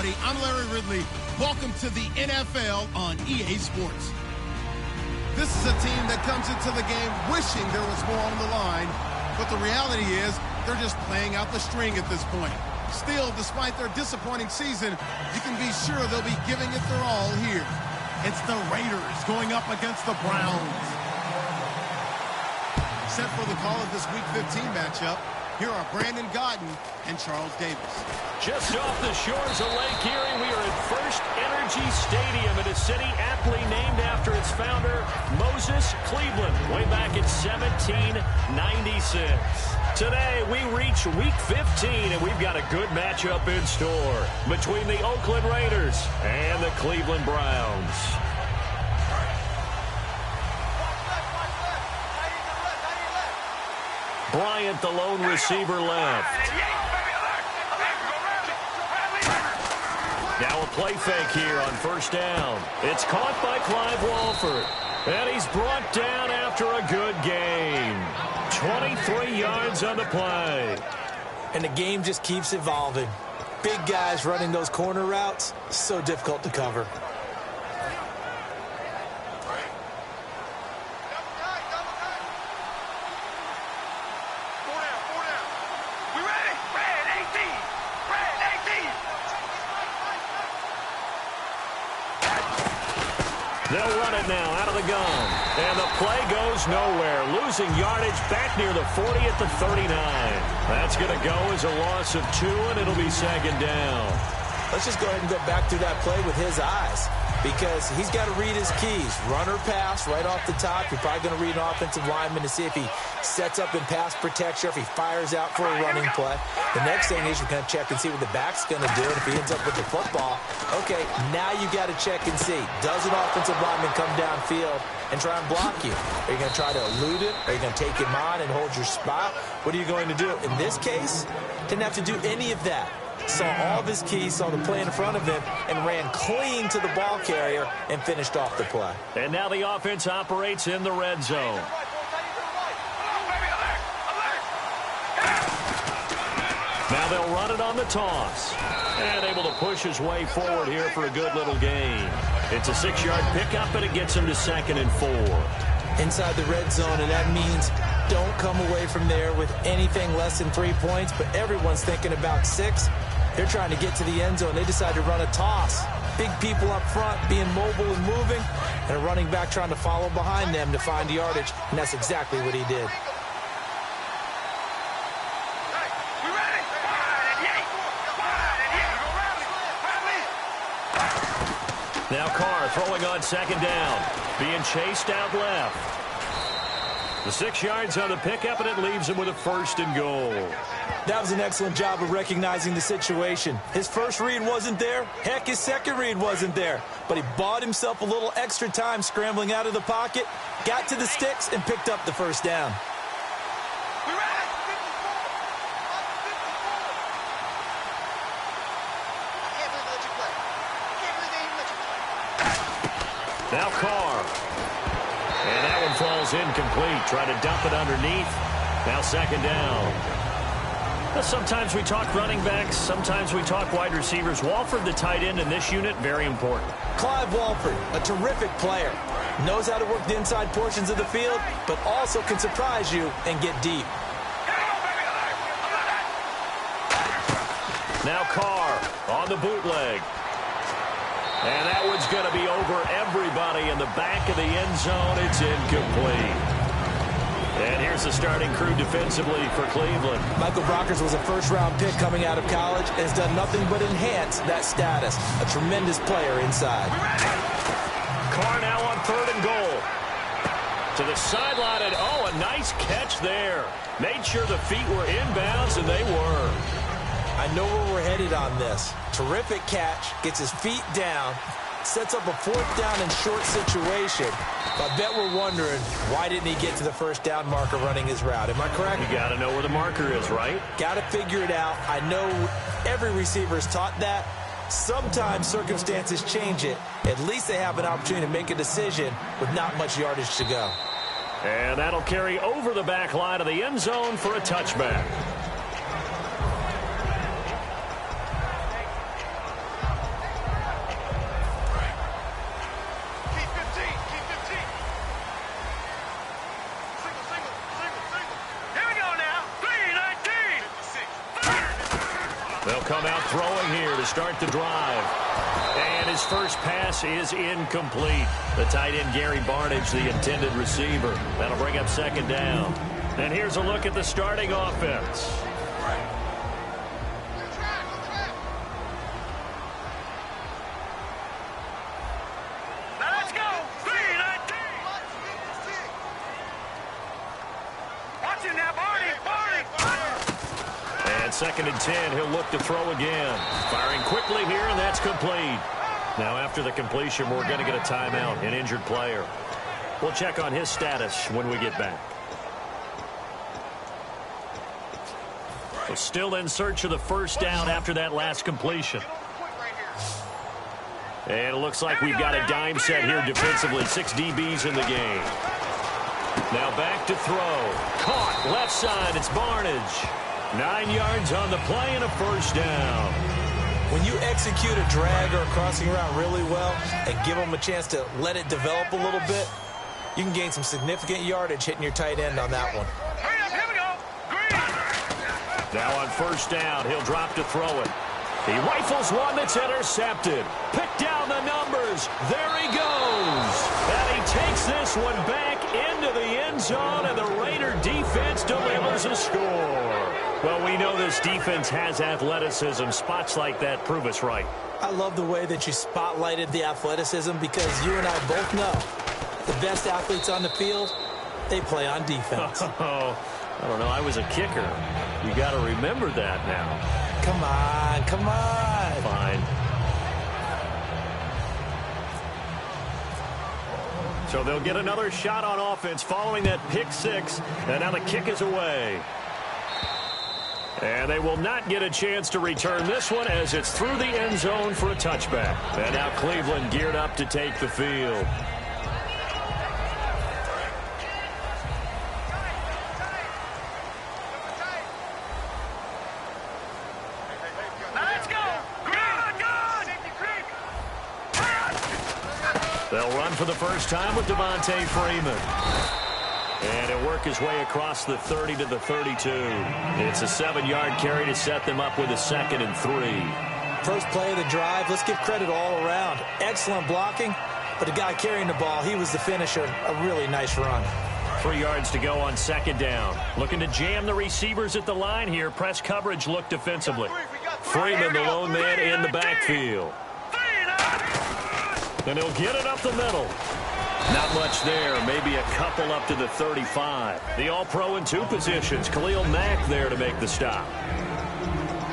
everybody. I'm Larry Ridley. Welcome to the NFL on EA Sports. This is a team that comes into the game wishing there was more on the line, but the reality is they're just playing out the string at this point. Still, despite their disappointing season, you can be sure they'll be giving it their all here. It's the Raiders going up against the Browns. Set for the call of this Week 15 matchup, here are Brandon Godden and Charles Davis. Just off the shores of Lake Erie, we are at First Energy Stadium in a city aptly named after its founder, Moses Cleveland, way back in 1796. Today, we reach Week 15, and we've got a good matchup in store between the Oakland Raiders and the Cleveland Browns. Bryant, the lone receiver, left. Now a play fake here on first down. It's caught by Clive Walford. And he's brought down after a good game. 23 yards on the play. And the game just keeps evolving. Big guys running those corner routes, so difficult to cover. They'll run it now out of the gun. And the play goes nowhere. Losing yardage back near the 40 at the 39. That's going to go as a loss of 2, and it'll be second down. Let's just go ahead and go back through that play with his eyes, because he's got to read his keys. Run or pass right off the top. You're probably going to read an offensive lineman to see if he sets up in pass protection, or if he fires out for a running play. The next thing is you're going to check and see what the back's going to do. And if he ends up with the football, okay, now you got to check and see. Does an offensive lineman come downfield and try and block you? Are you going to try to elude it? Are you going to take him on and hold your spot? What are you going to do? In this case, didn't have to do any of that. Saw all of his keys, saw the play in front of him, and ran clean to the ball carrier and finished off the play. And now the offense operates in the red zone. Now they'll run it on the toss. And able to push his way forward here for a good little gain. It's a 6-yard pickup, and it gets him to 2nd and 4. Inside the red zone, and that means don't come away from there with anything less than 3 points, but everyone's thinking about 6. They're trying to get to the end zone. They decide to run a toss. Big people up front being mobile and moving, and a running back trying to follow behind them to find yardage, and that's exactly what he did. Now Carr throwing on 2nd down. Being chased out left. The 6 yards on the pickup, and it leaves him with a 1st and goal. That was an excellent job of recognizing the situation. His first read wasn't there. Heck, his second read wasn't there. But he bought himself a little extra time scrambling out of the pocket, got to the sticks, and picked up the 1st down. Now Carr. And that one falls incomplete. Try to dump it underneath. Now 2nd down. Well, sometimes we talk running backs. Sometimes we talk wide receivers. Walford, the tight end in this unit, very important. Clive Walford, a terrific player. Knows how to work the inside portions of the field, but also can surprise you and get deep. Now Carr on the bootleg. And that one's going to be over everybody in the back of the end zone. It's incomplete. And here's the starting crew defensively for Cleveland. Michael Brockers was a first-round pick coming out of college and has done nothing but enhance that status. A tremendous player inside. Carr now on 3rd and goal. To the sideline, and oh, a nice catch there. Made sure the feet were inbounds, and they were. I know where we're headed on this. Terrific catch, gets his feet down, sets up a 4th down and short situation. I bet we're wondering, why didn't he get to the 1st down marker running his route? Am I correct? You got to know where the marker is, right? Got to figure it out. I know every receiver is taught that. Sometimes circumstances change it. At least they have an opportunity to make a decision with not much yardage to go. And that'll carry over the back line of the end zone for a touchback. They'll come out throwing here to start the drive. And his first pass is incomplete. The tight end, Gary Barnidge, the intended receiver. That'll bring up second down. And here's a look at the starting offense. Second and 10, he'll look to throw again. Firing quickly here, and that's complete. Now, after the completion, we're going to get a timeout, an injured player. We'll check on his status when we get back. So still in search of the first down after that last completion. And it looks like we've got a dime set here defensively. 6 DBs in the game. Now back to throw. Caught left side. It's Barnidge. 9 yards on the play and a first down. When you execute a drag or a crossing route really well and give them a chance to let it develop a little bit, you can gain some significant yardage hitting your tight end on that one. Now on first down, he'll drop to throw it. He rifles one that's intercepted. Pick down the numbers. There he goes. And he takes this one back into the end zone, and the Raider defense delivers a score. Well, we know this defense has athleticism. Spots like that prove us right. I love the way that you spotlighted the athleticism because you and I both know the best athletes on the field, they play on defense. Oh, I don't know. I was a kicker. You got to remember that now. Come on, come on. Fine. So they'll get another shot on offense following that pick six, and now the kick is away. And they will not get a chance to return this one as it's through the end zone for a touchback. And now Cleveland geared up to take the field. They'll run for the first time with Devontae Freeman. And he'll work his way across the 30 to the 32. It's a 7-yard carry to set them up with a 2nd and 3. First play of the drive, let's give credit all around. Excellent blocking, but the guy carrying the ball, he was the finisher. A really nice run. 3 yards to go on second down. Looking to jam the receivers at the line here. Press coverage look defensively. Freeman, the lone man in the backfield. And he'll get it up the middle. Not much there. Maybe a couple up to the 35. The All-Pro in 2 positions. Khalil Mack there to make the stop.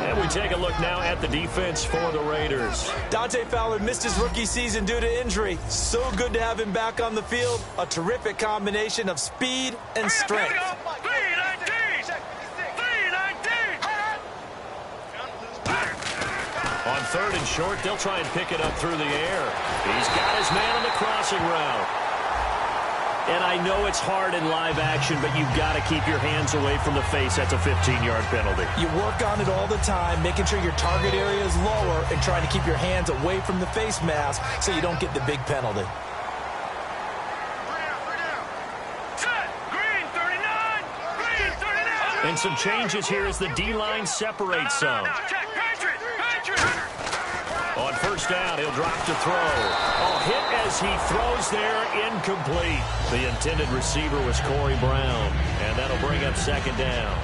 And we take a look now at the defense for the Raiders. Dante Fowler missed his rookie season due to injury. So good to have him back on the field. A terrific combination of speed and strength. On 3rd and short, they'll try and pick it up through the air. He's got his man on the crossing route. And I know it's hard in live action, but you've got to keep your hands away from the face. That's a 15-yard penalty. You work on it all the time, making sure your target area is lower and trying to keep your hands away from the face mask so you don't get the big penalty. And some changes here as the D-line separates some. On first down, he'll drop to throw. Oh, hit as he throws there, incomplete. The intended receiver was Corey Brown, and that'll bring up second down.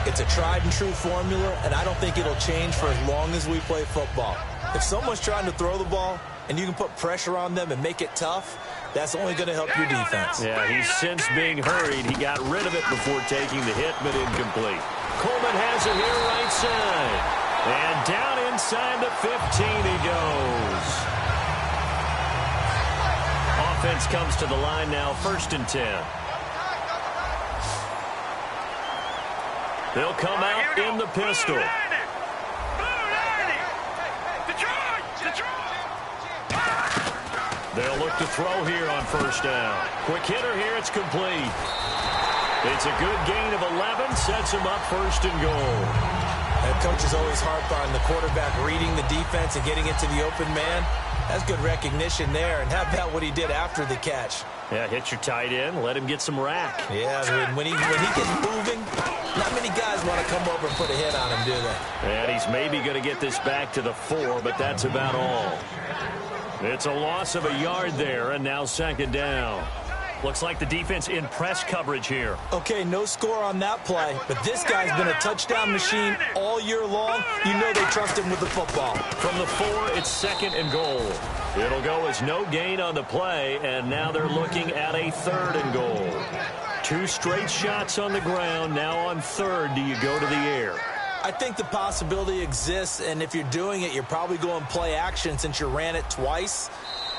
It's a tried-and-true formula, and I don't think it'll change for as long as we play football. If someone's trying to throw the ball and you can put pressure on them and make it tough, that's only going to help your defense. Yeah, he's since being hurried. He got rid of it before taking the hit, but incomplete. Coleman has it here right side. And down inside the 15 he goes. Offense comes to the line now, 1st and 10. They'll come out in the pistol. They'll look to throw here on first down. Quick hitter here, it's complete. It's a good gain of 11, sets him up 1st and goal. That coach is always harped on the quarterback reading the defense and getting into the open man. That's good recognition there. And how about what he did after the catch? Yeah, hit your tight end. Let him get some rack. Yeah, when he gets moving, not many guys want to come over and put a hit on him, do they? And he's maybe going to get this back to the 4, but that's about all. It's a loss of a yard there, and now second down. Looks like the defense in press coverage here. Okay, no score on that play, but this guy's been a touchdown machine all year long. You know they trust him with the football. From the 4, it's second and goal. It'll go as no gain on the play, and now they're looking at a 3rd and goal. 2 straight shots on the ground. Now on 3rd, do you go to the air? I think the possibility exists, and if you're doing it, you're probably going play action since you ran it twice.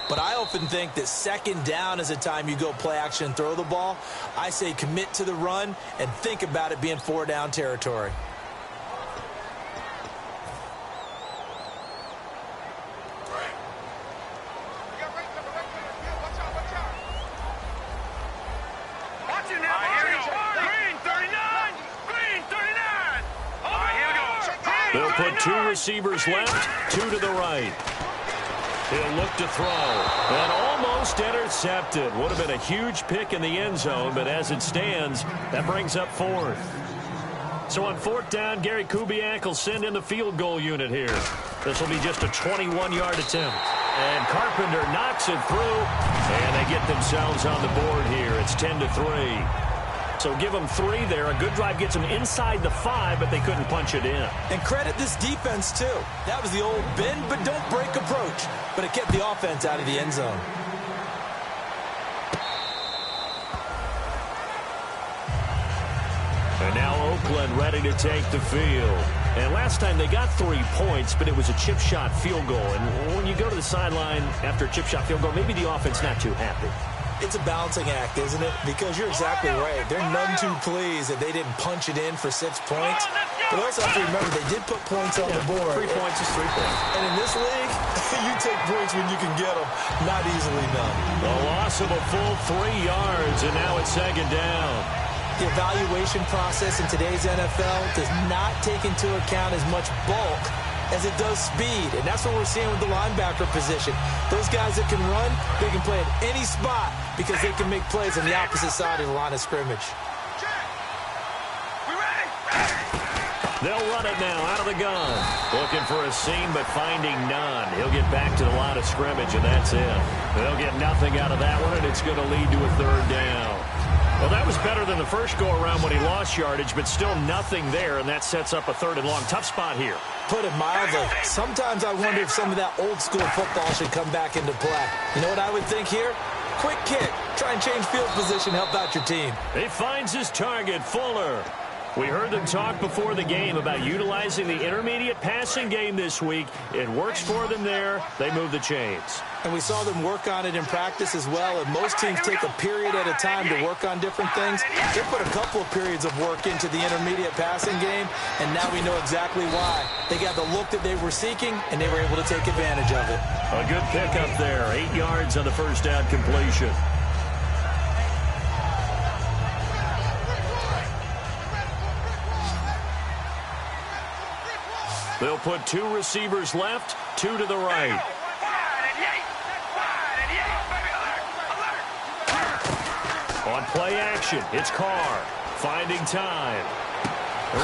But I often think that second down is a time you go play action and throw the ball. I say commit to the run and think about it being 4 down territory. They'll put 2 receivers left, 2 to the right. He'll look to throw, and almost intercepted. Would have been a huge pick in the end zone, but as it stands, that brings up 4th. So on 4th down, Gary Kubiak will send in the field goal unit here. This will be just a 21-yard attempt. And Carpenter knocks it through, and they get themselves on the board here. It's 10-3. So give them 3 there. A good drive gets them inside the 5, but they couldn't punch it in. And credit this defense, too. That was the old bend but don't break approach, but it kept the offense out of the end zone. And now Oakland ready to take the field. And last time they got 3 points, but it was a chip shot field goal. And when you go to the sideline after a chip shot field goal, maybe the offense not too happy. It's a balancing act, isn't it? Because you're exactly right. They're none too pleased that they didn't punch it in for 6 points. But also have to remember they did put points on the board. 3 points is 3 points. And in this league, you take points when you can get them. Not easily done. A loss of a full 3 yards, and now it's second down. The evaluation process in today's NFL does not take into account as much bulk as it does speed, and that's what we're seeing with the linebacker position. Those guys that can run, they can play at any spot because they can make plays on the opposite side of the line of scrimmage. They'll run it now out of the gun. Looking for a seam, but finding none. He'll get back to the line of scrimmage, and that's it. They'll get nothing out of that one, and it's going to lead to a 3rd down. Well, that was better than the first go-around when he lost yardage, but still nothing there, and that sets up a 3rd and long. Tough spot here. Put it mildly. Sometimes I wonder if some of that old-school football should come back into play. You know what I would think here? Quick kick. Try and change field position, help out your team. He finds his target, Fuller. We heard them talk before the game about utilizing the intermediate passing game this week. It works for them there. They move the chains. And we saw them work on it in practice as well. And most teams take a period at a time to work on different things. They put a couple of periods of work into the intermediate passing game, and now we know exactly why. They got the look that they were seeking, and they were able to take advantage of it. A good pickup there. 8 yards on the first down completion. They'll put 2 receivers left, 2 to the right. On play action, it's Carr finding time.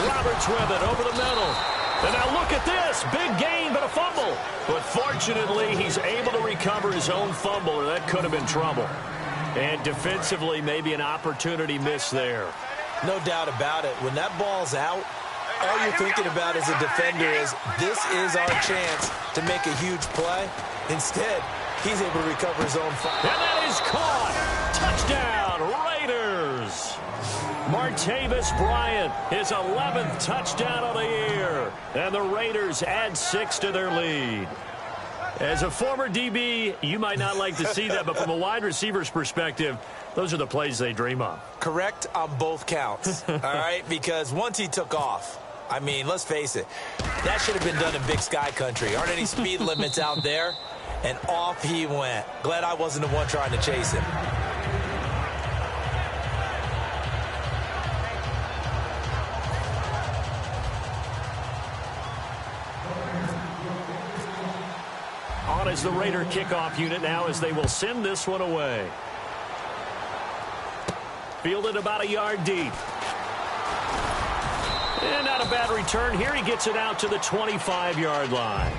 Roberts with it over the middle. And now look at this. Big gain, but a fumble. But fortunately, he's able to recover his own fumble, or that could have been trouble. And defensively, maybe an opportunity miss there. No doubt about it. When that ball's out, all you're thinking about as a defender is, this is our chance to make a huge play. Instead, he's able to recover his own fumble. And that is caught. Touchdown, Raiders. Martavis Bryant, his 11th touchdown of the year. And the Raiders add 6 to their lead. As a former DB, you might not like to see that, but from a wide receiver's perspective, those are the plays they dream of. Correct on both counts, all right? Because once he took off, I mean, let's face it, that should have been done in Big Sky Country. Aren't any speed limits out there? And off he went. Glad I wasn't the one trying to chase him. On is the Raider kickoff unit now as they will send this one away. Fielded about a yard deep. And not a bad return here. He gets it out to the 25-yard line.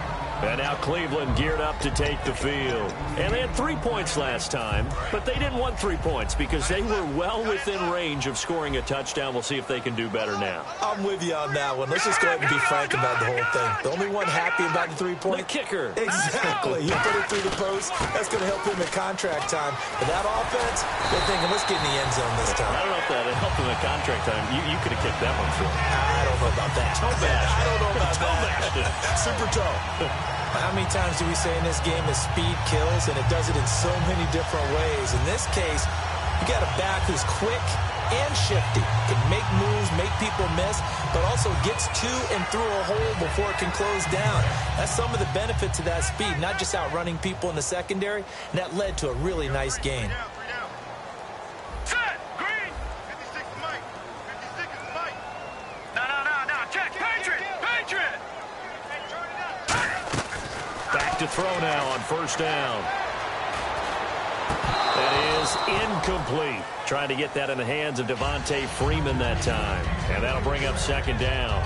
And now Cleveland geared up to take the field. And they had 3 points last time, but they didn't want 3 points because they were well within range of scoring a touchdown. We'll see if they can do better now. I'm with you on that one. Let's just go ahead and be frank about the whole thing. The only one happy about the 3-point? The kicker. Exactly. You put it through the post. That's going to help him at contract time. But that offense, they're thinking, let's get in the end zone this time. I don't know if that helped him at contract time. You could have kicked that one through. I don't know about that. Toe bashed. I don't know about toe that. Super toe. How many times do we say in this game that speed kills, and it does it in so many different ways? In this case, you got a back who's quick and shifty, can make moves, make people miss, but also gets to and through a hole before it can close down. That's some of the benefits of that speed, not just outrunning people in the secondary, and that led to a really nice gain. Set! Green! 56 is Mike. 56 is Mike. No. Check. Patriot! Back to throw now on first down. That is incomplete. Trying to get that in the hands of Devontae Freeman that time. And that'll bring up second down.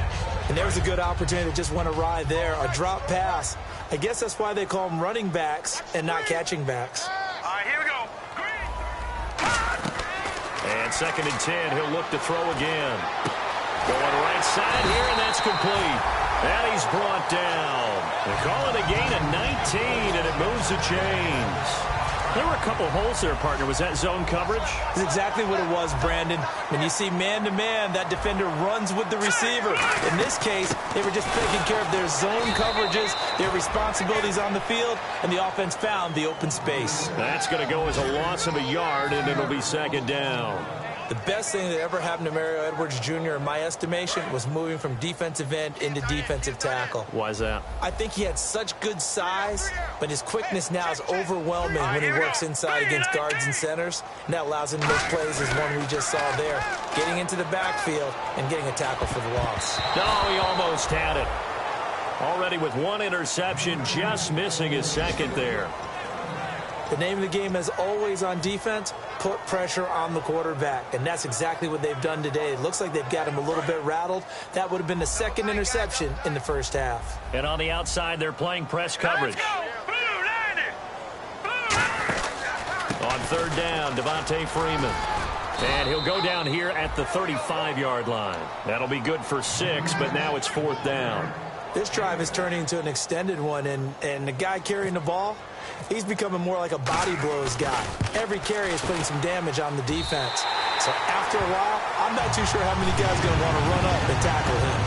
And there's a good opportunity to just went awry there. A drop pass. I guess that's why they call them running backs and not catching backs. All right, here we go. And 2nd and 10. He'll look to throw again. Going right side here, and that's complete. And he's brought down. They call it a gain of 19, and it moves the chains. There were a couple holes there, partner. Was that zone coverage? That's exactly what it was, Brandon. When you see man-to-man, that defender runs with the receiver. In this case, they were just taking care of their zone coverages, their responsibilities on the field, and the offense found the open space. That's going to go as a loss of a yard, and it'll be second down. The best thing that ever happened to Mario Edwards Jr., in my estimation, was moving from defensive end into defensive tackle. Why is that? I think he had such good size, but his quickness now is overwhelming when he works inside against guards and centers. And that allows him to make plays as one we just saw there, getting into the backfield and getting a tackle for the loss. No, he almost had it. Already with one interception, just missing his second there. The name of the game is always on defense, put pressure on the quarterback. And that's exactly what they've done today. It looks like they've got him a little bit rattled. That would have been the second interception in the first half. And on the outside, they're playing press coverage. On third down, Devontae Freeman. And he'll go down here at the 35-yard line. That'll be good for 6, but now it's 4th down. This drive is turning into an extended one, and the guy carrying the ball, he's becoming more like a body blows guy. Every carry is putting some damage on the defense. So after a while, I'm not too sure how many guys are going to want to run up and tackle him.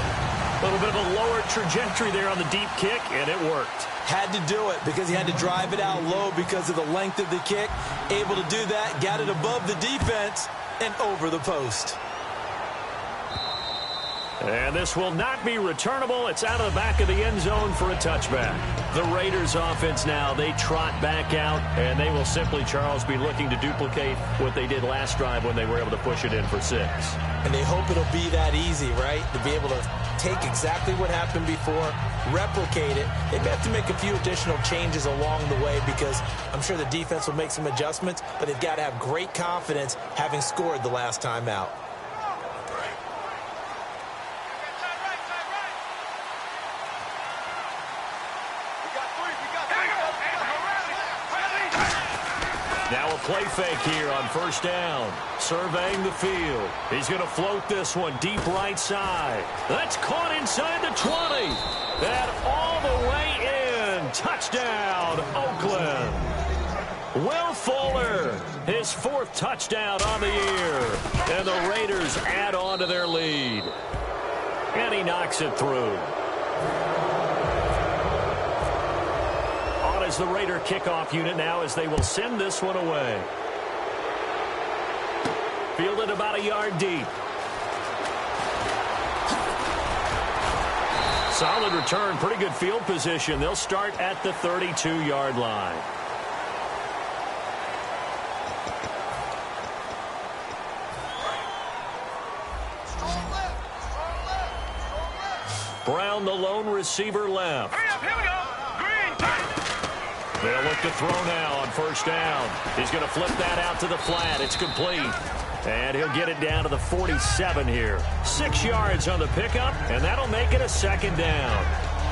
A little bit of a lower trajectory there on the deep kick, and it worked. Had to do it because he had to drive it out low because of the length of the kick. Able to do that, got it above the defense and over the post. And this will not be returnable. It's out of the back of the end zone for a touchback. The Raiders offense now, they trot back out, and they will simply, Charles, be looking to duplicate what they did last drive when they were able to push it in for 6. And they hope it'll be that easy, right? To be able to take exactly what happened before, replicate it. They may have to make a few additional changes along the way because I'm sure the defense will make some adjustments, but they've got to have great confidence having scored the last time out. Now a play fake here on first down. Surveying the field. He's going to float this one deep right side. That's caught inside the 20. And all the way in. Touchdown, Oakland. Will Fuller, his 4th touchdown on the year. And the Raiders add on to their lead. And he knocks it through. Is the Raider kickoff unit now as they will send this one away. Fielded about a yard deep. Solid return, pretty good field position. They'll start at the 32-yard line. Brown, the lone receiver, left. Hurry up, here we go. Green. They'll look to throw now on first down. He's going to flip that out to the flat. It's complete. And he'll get it down to the 47 here. 6 yards on the pickup, and that'll make it a second down.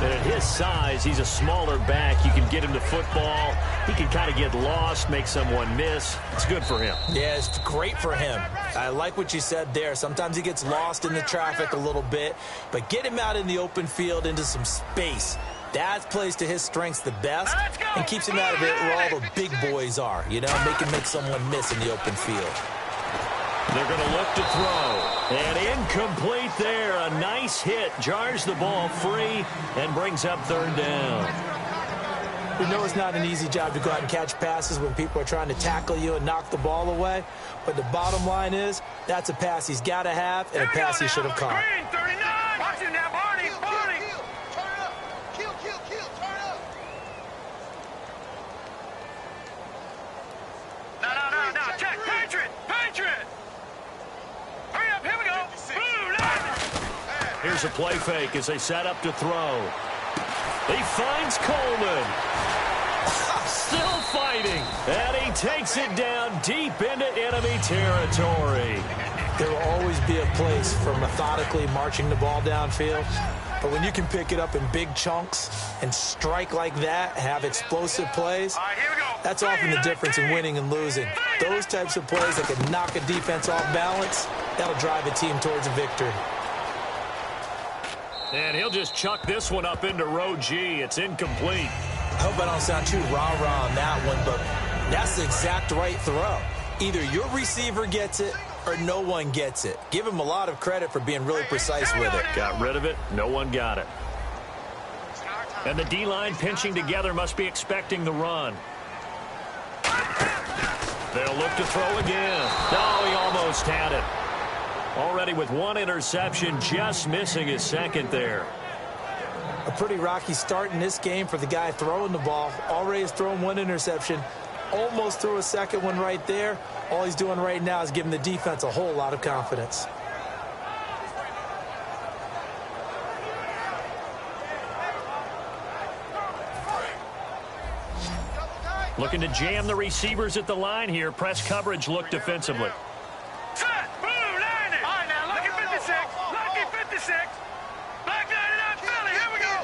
And at his size, he's a smaller back. You can get him to football. He can kind of get lost, make someone miss. It's good for him. Yeah, it's great for him. I like what you said there. Sometimes he gets lost in the traffic a little bit, but get him out in the open field into some space. That plays to his strengths the best and keeps him out of it where all the big boys are, you know, make someone miss in the open field. They're going to look to throw. And incomplete there. A nice hit. Jars the ball free and brings up third down. We know it's not an easy job to go out and catch passes when people are trying to tackle you and knock the ball away. But the bottom line is that's a pass he's got to have and a pass he should have caught. Green, 39. Watch him now, Barney. Barney. Turn up. Kill, turn up. No. Check. Patriot. Hurry up. Here we go. Blue line. Here's a play fake as they set up to throw. He finds Coleman. Still fighting. And he takes it down deep into enemy territory. There will always be a place for methodically marching the ball downfield. But when you can pick it up in big chunks and strike like that, have explosive plays, All right, here we go. that's often the difference in winning and losing. Those types of plays that can knock a defense off balance, that'll drive a team towards a victory. And he'll just chuck this one up into row G. It's incomplete. I hope I don't sound too rah-rah on that one, but that's the exact right throw. Either your receiver gets it or no one gets it. Give him a lot of credit for being really precise with it. Got rid of it. No one got it. And the D-line pinching together must be expecting the run. They'll look to throw again. No, he almost had it. Already with one interception, just missing his second there. A pretty rocky start in this game for the guy throwing the ball. Already has thrown one interception. Almost threw a second one right there. All he's doing right now is giving the defense a whole lot of confidence. Looking to jam the receivers at the line here. Press coverage look defensively. Set. Blue line it. All right, now, lucky 56. Lucky 56. Black line it out, Philly. Here we go.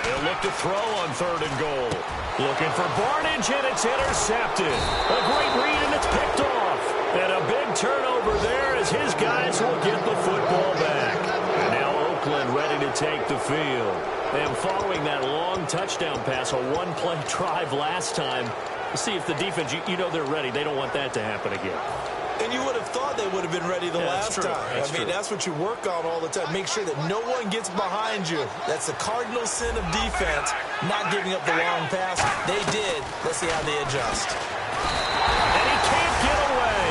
They'll look to throw on third and goal. Looking for Barnage, and it's intercepted. A great read, and it's picked off. And a big turnover there as his guys will get the football back. And now Oakland ready to take the field. And following that long touchdown pass, a one-play drive last time, to see if the defense, you know they're ready. They don't want that to happen again. And you would have thought they would have been ready the last time. I mean, that's what you work on all the time. Make sure that no one gets behind you. That's the cardinal sin of defense, not giving up the long pass. They did. Let's see how they adjust. And he can't get away.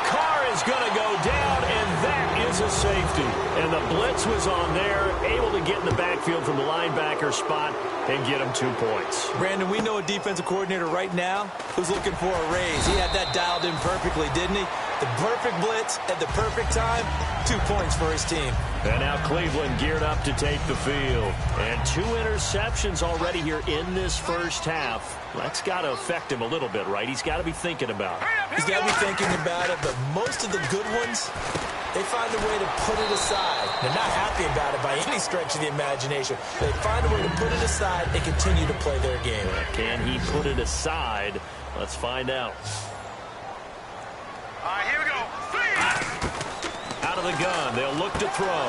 Carr is going to go down, and that is a safety. And the blitz was on there, able to get in the backfield from the linebacker spot and get him 2 points. Brandon, we know a defensive coordinator right now who's looking for a raise. He had that dialed in perfectly, didn't he? The perfect blitz at the perfect time, 2 points for his team. And now Cleveland geared up to take the field. And 2 interceptions already here in this first half. That's got to affect him a little bit, right? He's got to be thinking about it. He's got to be thinking about it, but most of the good ones, they find a way to put it aside. They're not happy about it by any stretch of the imagination. They find a way to put it aside and continue to play their game. Can he put it aside? Let's find out. All right, here we go. Out of the gun, they'll look to throw.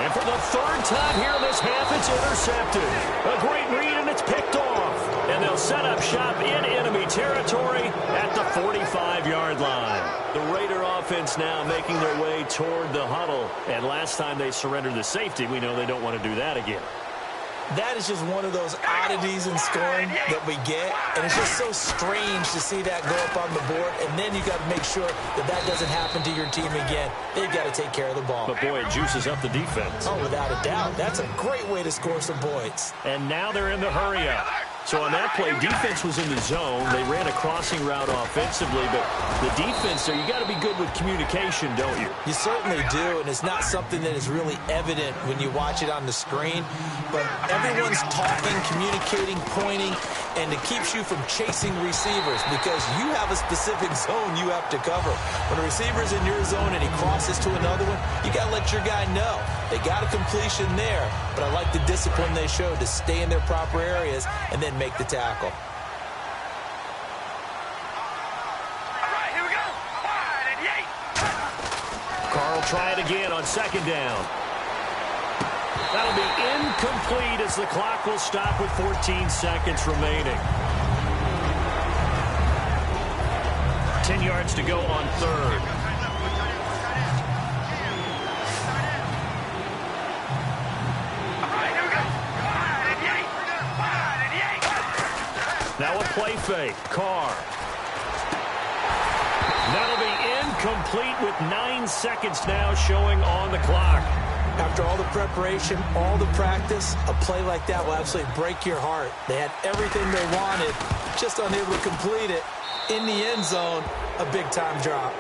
And for the third time here in this half, it's intercepted. A great read, and it's picked off. And they'll set up shop in enemy territory at the 45-yard line. The Raider offense now making their way toward the huddle. And last time they surrendered the safety, we know they don't want to do that again. That is just one of those oddities in scoring that we get, and it's just so strange to see that go up on the board, and then you got to make sure that that doesn't happen to your team again. They've got to take care of the ball. But, boy, it juices up the defense. Oh, without a doubt. That's a great way to score some points. And now they're in the hurry-up. So on that play, defense was in the zone. They ran a crossing route offensively, but the defense there, you got to be good with communication, don't you? You certainly do, and it's not something that is really evident when you watch it on the screen, but everyone's talking, communicating, pointing, and it keeps you from chasing receivers because you have a specific zone you have to cover. When a receiver's in your zone and he crosses to another one, you got to let your guy know. They got a completion there, but I like the discipline they showed to stay in their proper areas and then make the tackle. All right, here we go. Wide and yay. Carl try it again on second down. That'll be incomplete as the clock will stop with 14 seconds remaining. 10 yards to go on third. Now a play fake. Carr. That'll be incomplete with 9 seconds now showing on the clock. After all the preparation, all the practice, a play like that will absolutely break your heart. They had everything they wanted, just unable to complete it. In the end zone, a big-time drop.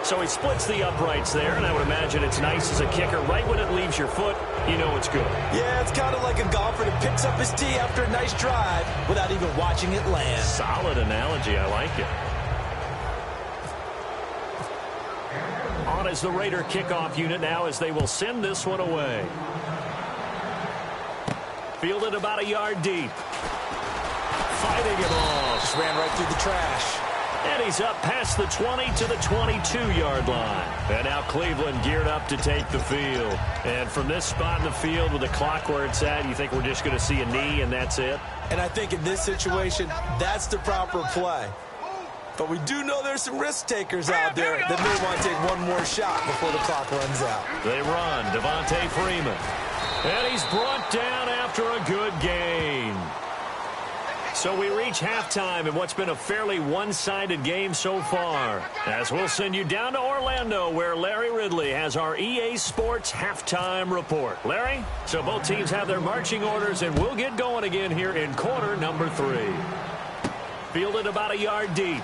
So he splits the uprights there, and I would imagine it's nice as a kicker. Right when it leaves your foot, you know it's good. Yeah, it's kind of like a golfer that picks up his tee after a nice drive without even watching it land. Solid analogy. I like it. On is the Raider kickoff unit now as they will send this one away. Fielded about a yard deep. Fighting it off. Just ran right through the trash. And he's up past the 20 to the 22-yard line. And now Cleveland geared up to take the field. And from this spot in the field with the clock where it's at, you think we're just going to see a knee and that's it? And I think in this situation, that's the proper play. But we do know there's some risk takers out there that may want to take one more shot before the clock runs out. They run. Devontae Freeman. And he's brought down after a good gain. So we reach halftime in what's been a fairly one-sided game so far. As we'll send you down to Orlando where Larry Ridley has our EA Sports halftime report. Larry? So both teams have their marching orders and we'll get going again here in quarter number 3. Fielded about a yard deep.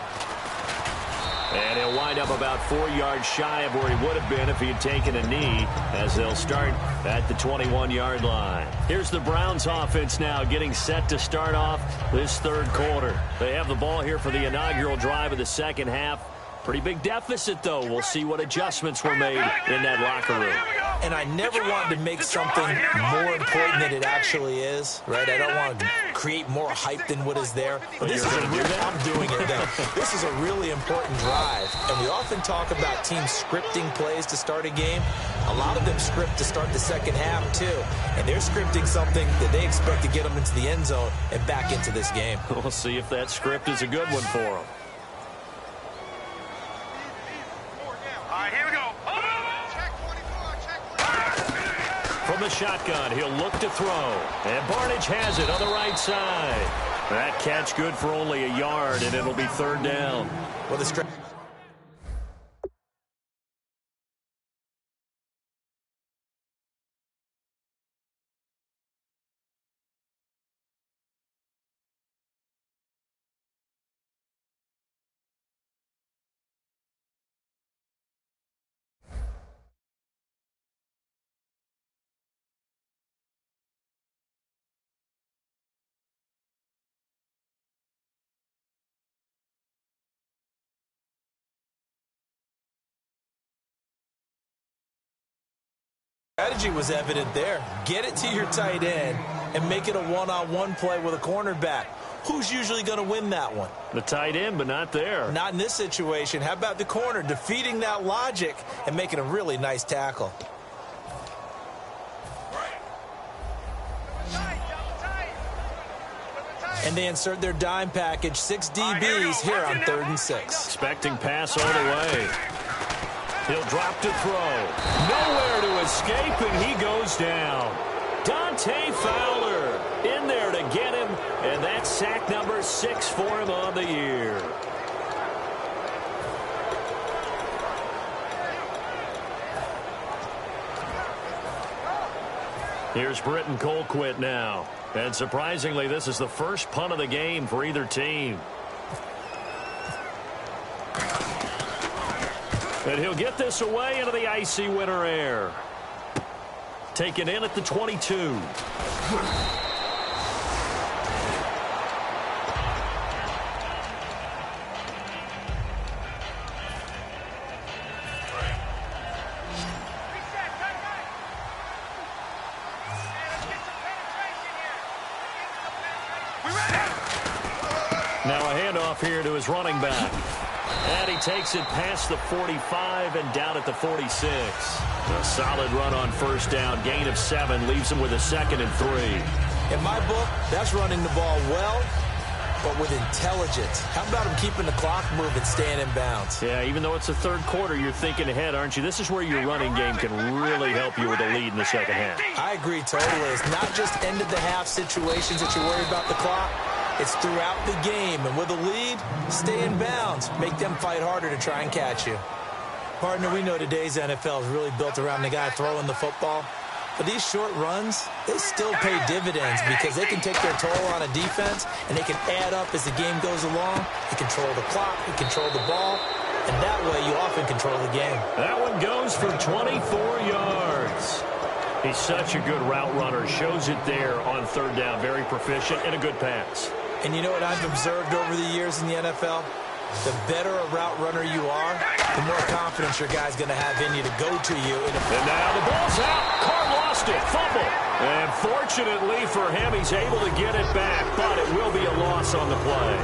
And he'll wind up about 4 yards shy of where he would have been if he had taken a knee as they'll start at the 21-yard line. Here's the Browns offense now getting set to start off this third quarter. They have the ball here for the inaugural drive of the second half. Pretty big deficit, though. We'll see what adjustments were made in that locker room. And I never want to make something more important than it actually is, right? I don't want to create more hype than what is there. But this is a really, I'm doing it though. This is a really important drive. And we often talk about teams scripting plays to start a game. A lot of them script to start the second half, too. And they're scripting something that they expect to get them into the end zone and back into this game. We'll see if that script is a good one for them. From the shotgun, he'll look to throw. And Barnage has it on the right side. That catch good for only a yard, and it'll be third down. Well, the strategy was evident there. Get it to your tight end and make it a one-on-one play with a cornerback. Who's usually going to win that one? The tight end, but not there. Not in this situation. How about the corner defeating that logic and making a really nice tackle? And they insert their dime package, 6 DBs here on 3rd and 6. Expecting pass all the way. He'll drop to throw. Nowhere to escape, and he goes down. Dante Fowler in there to get him, and that's sack number 6 for him on the year. Here's Britton Colquitt now. And surprisingly, this is the first punt of the game for either team. And he'll get this away into the icy winter air. Taken in at the 22. Now a handoff here to his running back. And he takes it past the 45 and down at the 46. A solid run on first down. Gain of 7 leaves him with a 2nd and 3. In my book, that's running the ball well, but with intelligence. How about him keeping the clock moving, staying in bounds? Yeah, even though it's the third quarter, you're thinking ahead, aren't you? This is where your running game can really help you with a lead in the second half. I agree totally. It's not just end-of-the-half situations that you worry about the clock. It's throughout the game. And with a lead, stay in bounds. Make them fight harder to try and catch you. Partner, we know today's NFL is really built around the guy throwing the football. But these short runs, they still pay dividends because they can take their toll on a defense, and they can add up as the game goes along. You control the clock, you control the ball, and that way you often control the game. That one goes for 24 yards. He's such a good route runner. Shows it there on third down. Very proficient and a good pass. And you know what I've observed over the years in the NFL? The better a route runner you are, the more confidence your guy's going to have in you to go to you. And now the ball's out. Carr lost it. Fumble. And fortunately for him, he's able to get it back, but it will be a loss on the play.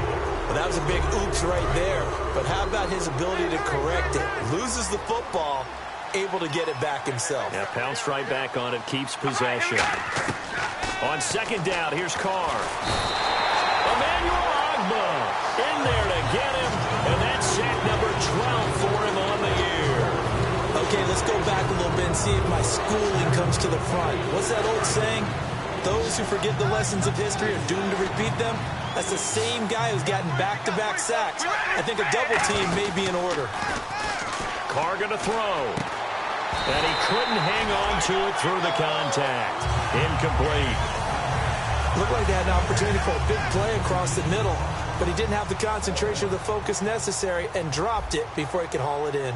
Well, that was a big oops right there. But how about his ability to correct it? Loses the football, able to get it back himself. Yeah, pounced right back on it, keeps possession. On second down, here's Carr. Emmanuel Agba in there to get him, and that's sack number 12 for him on the year. Okay, let's go back a little bit and see if my schooling comes to the front. What's that old saying? Those who forget the lessons of history are doomed to repeat them. That's the same guy who's gotten back-to-back sacks. I think a double team may be in order. Carr going to throw. And he couldn't hang on to it through the contact. Incomplete. Looked like they had an opportunity for a big play across the middle, but he didn't have the concentration or the focus necessary and dropped it before he could haul it in.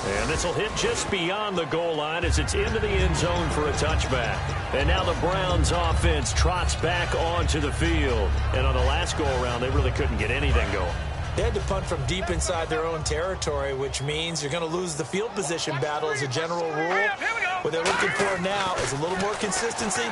And this will hit just beyond the goal line as it's into the end zone for a touchback. And now the Browns offense trots back onto the field. And on the last go-around, they really couldn't get anything going. They had to punt from deep inside their own territory, which means you're going to lose the field position battle as a general rule. What they're looking for now is a little more consistency,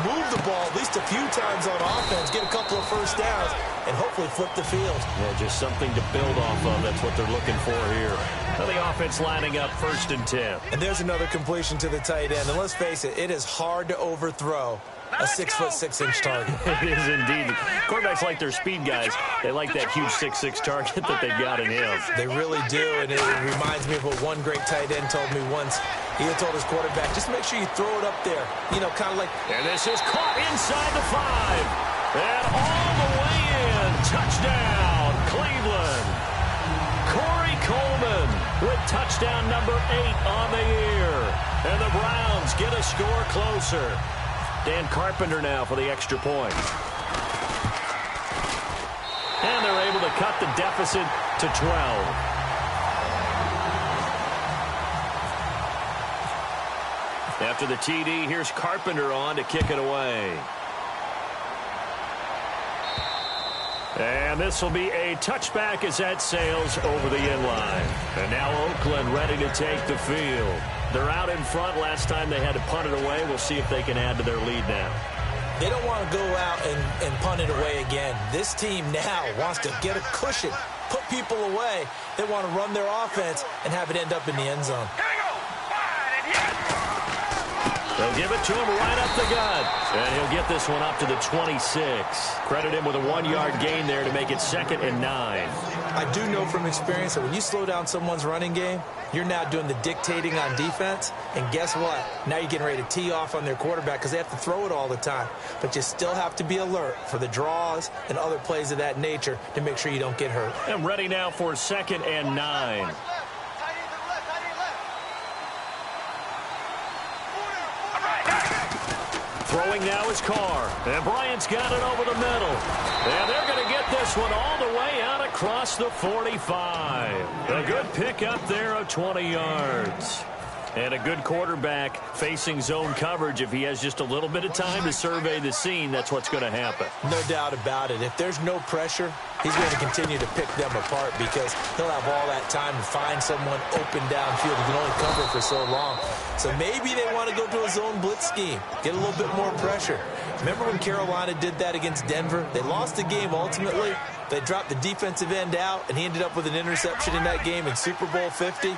move the ball at least a few times on offense, get a couple of first downs, and hopefully flip the field. Yeah, just something to build off of. That's what they're looking for here. Now the offense lining up 1st and 10. And there's another completion to the tight end. And let's face it, it is hard to overthrow a 6'6" target. It is indeed. Quarterbacks like their speed guys. They like that huge 6'6" target that they've got in him. They really do, and it reminds me of what one great tight end told me once. He had told his quarterback, just make sure you throw it up there. You know, kind of like... And this is caught inside the 5. And all the way in. Touchdown, Cleveland. Corey Coleman with touchdown number 8 on the year. And the Browns get a score closer. Dan Carpenter now for the extra point. And they're able to cut the deficit to 12. After the TD, here's Carpenter on to kick it away. And this will be a touchback as that sails over the end line. And now Oakland ready to take the field. They're out in front. Last time they had to punt it away. We'll see if they can add to their lead now. They don't want to go out and punt it away again. This team now wants to get a cushion, put people away. They want to run their offense and have it end up in the end zone. They'll give it to him right up the gut. And he'll get this one up to the 26. Credit him with a 1-yard gain there to make it 2nd and 9. I do know from experience that when you slow down someone's running game, you're now doing the dictating on defense. And guess what? Now you're getting ready to tee off on their quarterback because they have to throw it all the time. But you still have to be alert for the draws and other plays of that nature to make sure you don't get hurt. And ready now for 2nd and 9. Throwing now is Carr. And Bryant's got it over the middle. And they're going to get this one all the way out across the 45. A good pick up there of 20 yards. And a good quarterback facing zone coverage. If he has just a little bit of time to survey the scene, that's what's going to happen. No doubt about it. If there's no pressure, he's going to continue to pick them apart because he'll have all that time to find someone open downfield. He can only cover for so long. So maybe they want to go to a zone blitz scheme, get a little bit more pressure. Remember when Carolina did that against Denver? They lost the game ultimately. They dropped the defensive end out, and he ended up with an interception in that game in Super Bowl 50.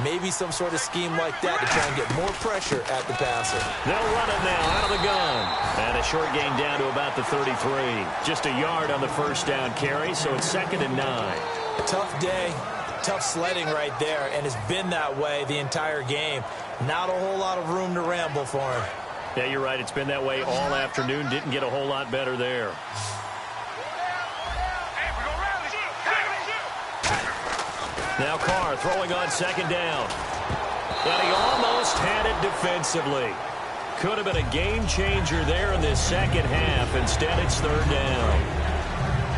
Maybe some sort of scheme like that to try and get more pressure at the passer. They'll run it now out of the gun. And a short gain down to about the 33. Just a yard on the first down carry, so it's 2nd and 9. Tough day, tough sledding right there, and it's been that way the entire game. Not a whole lot of room to ramble for him. Yeah, you're right. It's been that way all afternoon. Didn't get a whole lot better there. Now Carr throwing on 2nd down. And he almost had it defensively. Could have been a game changer there in this second half. Instead, it's 3rd down.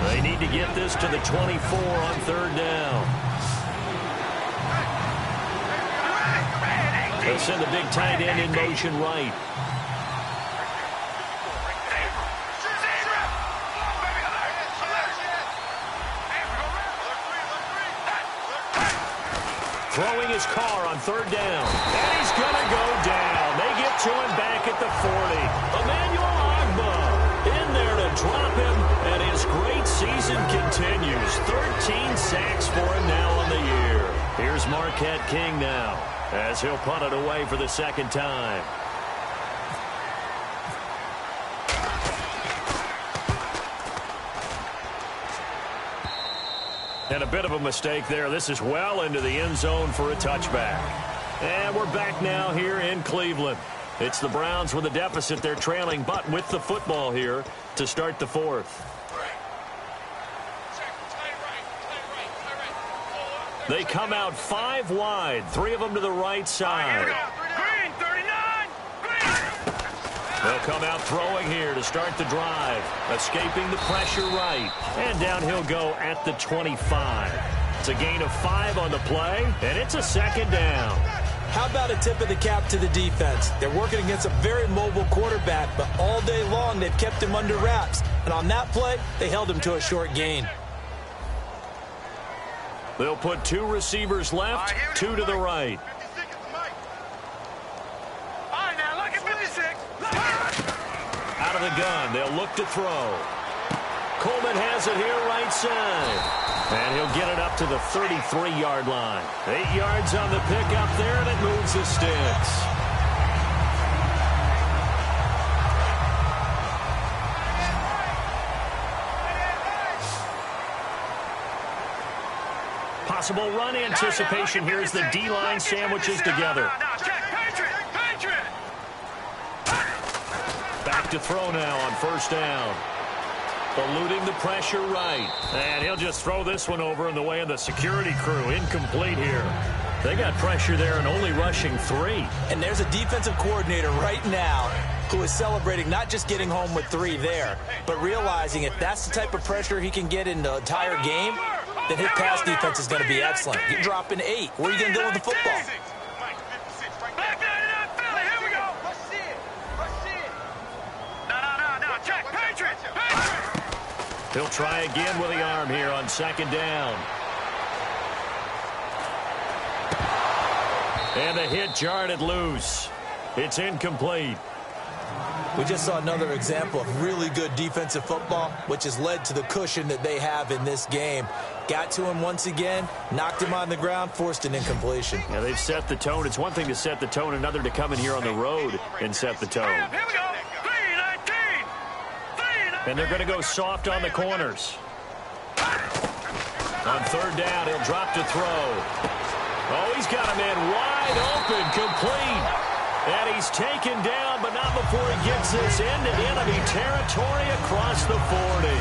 They need to get this to the 24 on 3rd down. They'll send the big tight end in motion right. Throwing his Carr on 3rd down. And he's going to go down. They get to him back at the 40. Emmanuel Ogbah in there to drop him. And his great season continues. 13 sacks for him now on the year. Here's Marquette King now as he'll punt it away for the 2nd time. And a bit of a mistake there. This is well into the end zone for a touchback. And we're back now here in Cleveland. It's the Browns with a deficit. They're trailing, but with the football here to start the 4th. They come out 5 wide, 3 of them to the right side. Green, 39. Green. They'll come out throwing here to start the drive. Escaping the pressure right. And down he'll go at the 25. It's a gain of 5 on the play, and it's a 2nd down. How about a tip of the cap to the defense? They're working against a very mobile quarterback, but all day long they've kept him under wraps. And on that play, they held him to a short gain. They'll put 2 receivers left, 2 to the right. Out of the gun, they'll look to throw. Coleman has it here right side. And he'll get it up to the 33-yard line. 8 yards on the pickup there, and it moves the sticks. Possible run anticipation here as the D-line sandwiches together. Back to throw now on 1st down. Eluding the pressure right. And he'll just throw this one over in the way of the security crew. Incomplete here. They got pressure there and only rushing 3. And there's a defensive coordinator right now who is celebrating not just getting home with 3 there, but realizing if that's the type of pressure he can get in the entire game, then his pass defense is going to be excellent. You're dropping 8. Where are you going to go with the football? He'll try again with the arm here on 2nd down. And the hit jarred it loose. It's incomplete. We just saw another example of really good defensive football, which has led to the cushion that they have in this game. Got to him once again, knocked him on the ground, forced an incompletion. Yeah, they've set the tone. It's one thing to set the tone, another to come in here on the road and set the tone. Here we go. 3-19. And they're going to go soft on the corners. On 3rd down, he'll drop to throw. Oh, he's got a man wide open, complete. And he's taken down, but not before he gets this into enemy territory across the 40.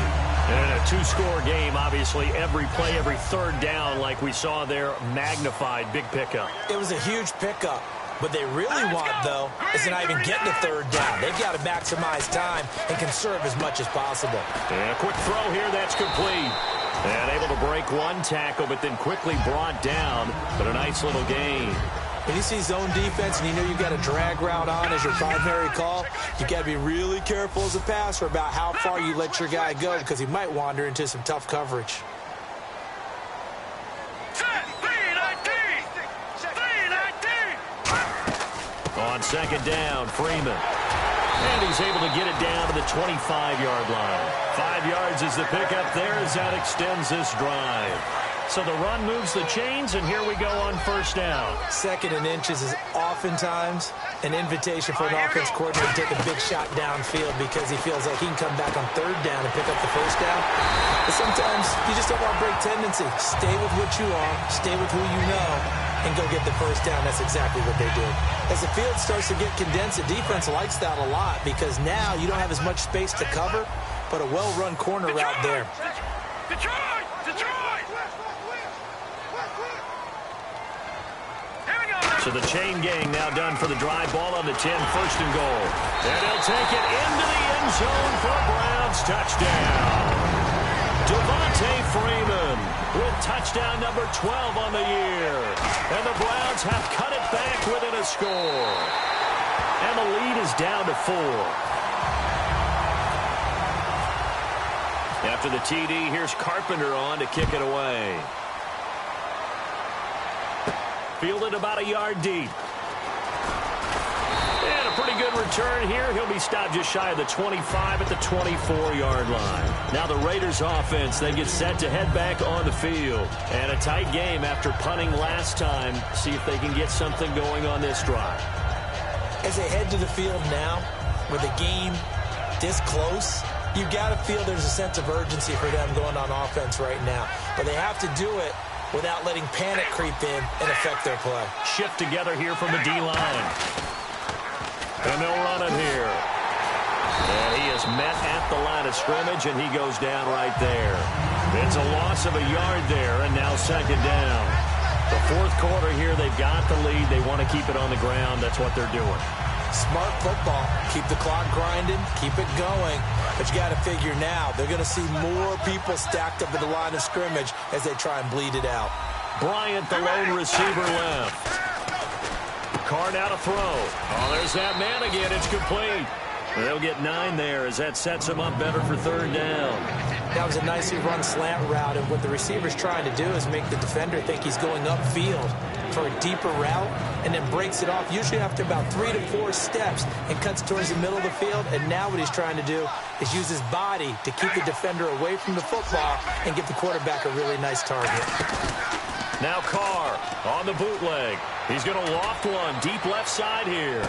And a 2-score game, obviously, every play, every 3rd down, like we saw there, magnified. Big pickup. It was a huge pickup. What they really want, though, is to not even get to third down. They've got to maximize time and conserve as much as possible. And a quick throw here, that's complete. And able to break one tackle, but then quickly brought down. But a nice little gain. When you see zone defense and you know you've got a drag route on as your primary call, you've got to be really careful as a passer about how far you let your guy go because he might wander into some tough coverage. On second down, Freeman. And he's able to get it down to the 25-yard line. 5 yards is the pickup there as that extends this drive. So the run moves the chains, and here we go on first down. Second and inches is oftentimes an invitation for an offense coordinator to take a big shot downfield because he feels like he can come back on third down and pick up the first down. But sometimes you just don't want to break tendency. Stay with what you are, stay with who you know, and go get the first down. That's exactly what they did. As the field starts to get condensed, the defense likes that a lot because now you don't have as much space to cover, but a well-run corner route there. Detroit! So the chain gang now done for the drive. Ball on the 10, first and goal. And he'll take it into the end zone for a Browns touchdown. Devontae Freeman with touchdown number 12 on the year. And the Browns have cut it back within a score. And the lead is down to 4. After the TD, here's Carpenter on to kick it away. Fielded about a yard deep. And a pretty good return here. He'll be stopped just shy of the 25 at the 24-yard line. Now the Raiders offense, they get set to head back on the field. And a tight game after punting last time. See if they can get something going on this drive. As they head to the field now, with the game this close, you've got to feel there's a sense of urgency for them going on offense right now. But they have to do it without letting panic creep in and affect their play. Shift together here from the D-line. And they'll run it here. And he is met at the line of scrimmage, and he goes down right there. It's a loss of a yard there, and now second down. The fourth quarter here, they've got the lead. They want to keep it on the ground. That's what they're doing. Smart football. Keep the clock grinding. Keep it going. But you got to figure now, they're going to see more people stacked up at the line of scrimmage as they try and bleed it out. Bryant, the lone receiver left. Card out a throw. Oh, there's that man again. It's complete. They'll get 9 there as that sets them up better for third down. That was a nicely run slant route, and what the receiver's trying to do is make the defender think he's going upfield for a deeper route and then breaks it off usually after about 3 to 4 steps and cuts towards the middle of the field. And now what he's trying to do is use his body to keep the defender away from the football and give the quarterback a really nice target. Now Carr on the bootleg. He's going to loft one deep left side here.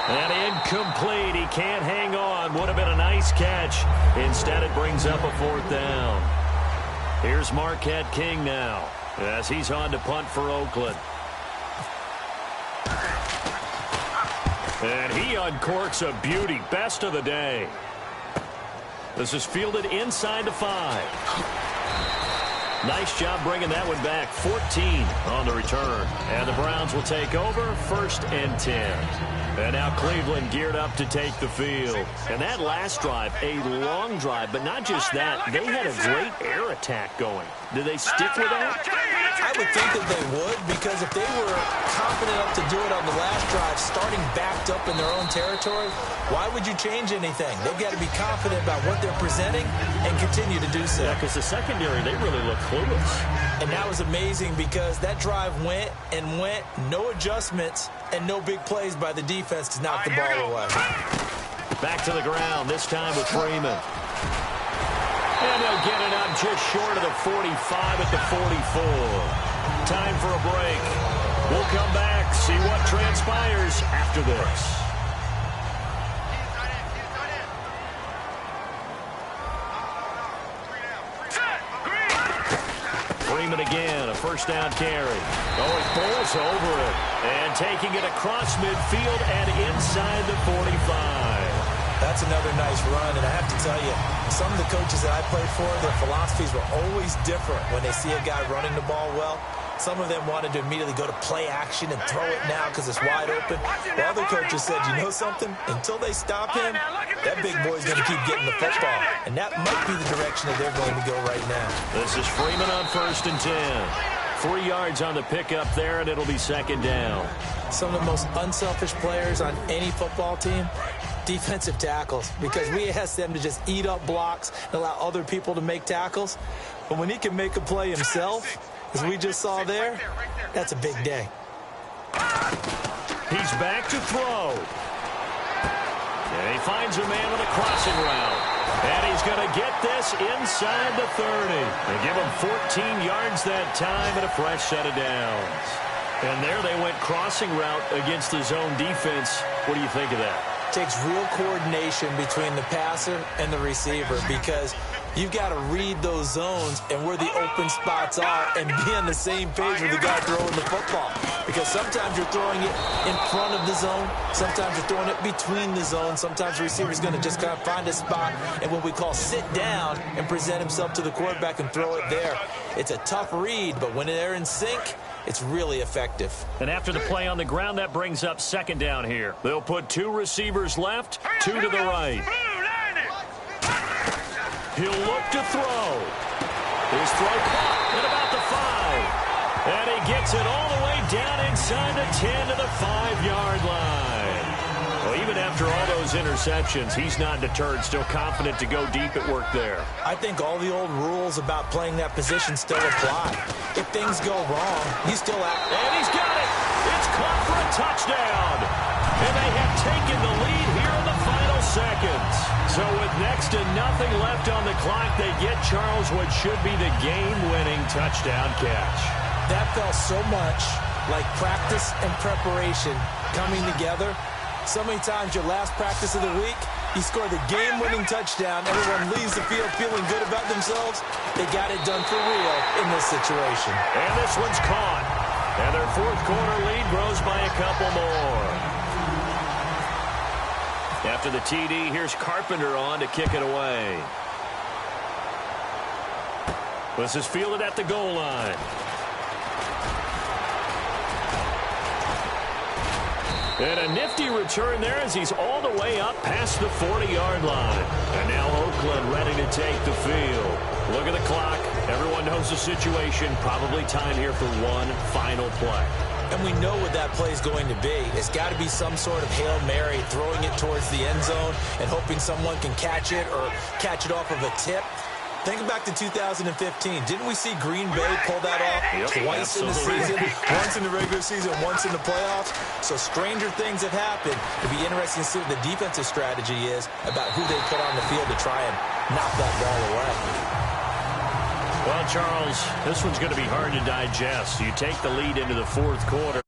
And incomplete. He can't hang on. Would have been a nice catch. Instead, it brings up a fourth down. Here's Marquette King now as he's on to punt for Oakland. And he uncorks a beauty. Best of the day. This is fielded inside the 5. Nice job bringing that one back. 14 on the return. And the Browns will take over, first and 10. And now Cleveland geared up to take the field. And that last drive, a long drive, but not just that. They had a great air attack going. Do they stick with that? I would think that they would, because if they were confident enough to do it on the last drive, starting backed up in their own territory, why would you change anything? They've got to be confident about what they're presenting and continue to do so. Yeah, because the secondary, they really look clueless. And that was amazing because that drive went and went, no adjustments, and no big plays by the defense to knock the ball away. Back to the ground, this time with Freeman. And they'll get it up just short of the 45 at the 44. Time for a break. We'll come back, see what transpires after this. Freeman again, a first down carry. Oh, he bowls over it. And taking it across midfield and inside the 45. That's another nice run, and I have to tell you, some of the coaches that I played for, their philosophies were always different when they see a guy running the ball well. Some of them wanted to immediately go to play action and throw it now because it's wide open. While other coaches said, you know something? Until they stop him, that big boy's going to keep getting the football. And that might be the direction that they're going to go right now. This is Freeman on 1st and 10. 3 yards on the pickup there, and it'll be 2nd down. Some of the most unselfish players on any football team, defensive tackles, because we ask them to just eat up blocks and allow other people to make tackles. But when he can make a play himself, as we just saw there, that's a big day. He's back to throw. And he finds a man with a crossing route. And he's going to get this inside the 30. They give him 14 yards that time and a fresh set of downs. And there they went crossing route against the zone defense. What do you think of that? Takes real coordination between the passer and the receiver because you've got to read those zones and where the open spots are and be on the same page with the guy throwing the football. Because sometimes you're throwing it in front of the zone. Sometimes you're throwing it between the zones. Sometimes the receiver's going to just kind of find a spot and what we call sit down and present himself to the quarterback and throw it there. It's a tough read, but when they're in sync, it's really effective. And after the play on the ground, that brings up 2nd down here. They'll put 2 receivers left, 2 to the right. He'll look to throw. His throw caught at about the 5. And he gets it all the way down inside the 10 to the 5-yard line. Well, even after all those interceptions, he's not deterred, still confident to go deep at work there. I think all the old rules about playing that position still apply. If things go wrong, you still have... And he's got it! It's caught for a touchdown! And they have taken the lead here in the final seconds. So with next to nothing left on the clock, they get Charles what should be the game-winning touchdown catch. That felt so much like practice and preparation coming together. So many times your last practice of the week, you score the game-winning touchdown. Everyone leaves the field feeling good about themselves. They got it done for real in this situation. And this one's caught. And their 4th quarter lead grows by a couple more. After the TD, here's Carpenter on to kick it away. This is fielded at the goal line. And a nifty return there as he's all the way up past the 40-yard line. And now Oakland ready to take the field. Look at the clock. Everyone knows the situation. Probably time here for one final play. And we know what that play is going to be. It's got to be some sort of Hail Mary, throwing it towards the end zone and hoping someone can catch it or catch it off of a tip. Think back to 2015. Didn't we see Green Bay pull that off twice in the season? Once in the regular season, once in the playoffs. So stranger things have happened. It'll be interesting to see what the defensive strategy is about who they put on the field to try and knock that ball away. Well, Charles, this one's going to be hard to digest. You take the lead into the 4th quarter.